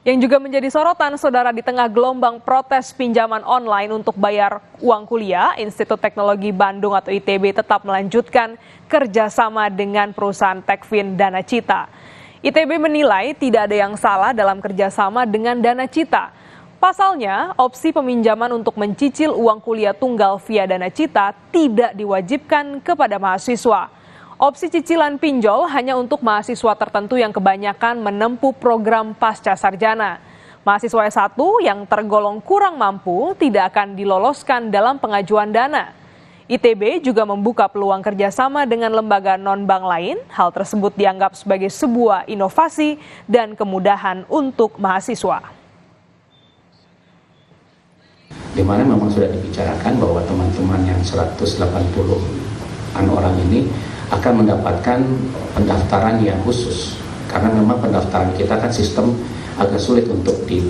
Yang juga menjadi sorotan, saudara, di tengah gelombang protes pinjaman online untuk bayar uang kuliah, Institut Teknologi Bandung atau ITB tetap melanjutkan kerjasama dengan perusahaan Techfin Dana Cita. ITB menilai tidak ada yang salah dalam kerjasama dengan Dana Cita. Pasalnya, opsi peminjaman untuk mencicil uang kuliah tunggal via Dana Cita tidak diwajibkan kepada mahasiswa. Opsi cicilan pinjol hanya untuk mahasiswa tertentu yang kebanyakan menempuh program pasca sarjana. Mahasiswa S1 yang tergolong kurang mampu tidak akan diloloskan dalam pengajuan dana. ITB juga membuka peluang kerjasama dengan lembaga non-bank lain. Hal tersebut dianggap sebagai sebuah inovasi dan kemudahan untuk mahasiswa. Di mana memang sudah dibicarakan bahwa teman-teman yang 180-an orang ini akan mendapatkan pendaftaran yang khusus, karena memang pendaftaran kita kan sistem agak sulit untuk di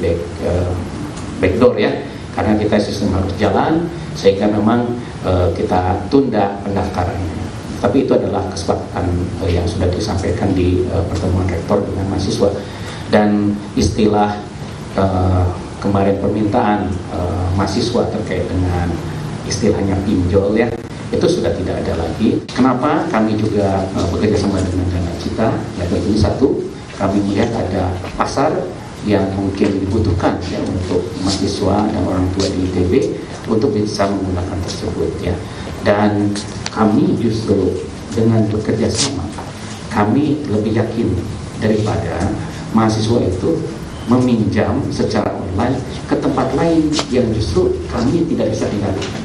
backdoor ya, karena kita sistem harus jalan, sehingga memang kita tunda pendaftarannya. Tapi itu adalah kesepakatan yang sudah disampaikan di pertemuan rektor dengan mahasiswa. Dan istilah kemarin permintaan mahasiswa terkait dengan istilahnya pinjol ya, itu sudah tidak ada lagi. Kenapa kami juga bekerja sama dengan Dana Cita? Ya, ini satu, kami melihat ada pasar yang mungkin dibutuhkan ya untuk mahasiswa dan orang tua di ITB untuk bisa menggunakan tersebut ya. Dan kami justru dengan bekerja sama, kami lebih yakin daripada mahasiswa itu meminjam secara online ke tempat lain yang justru kami tidak bisa kendalikan.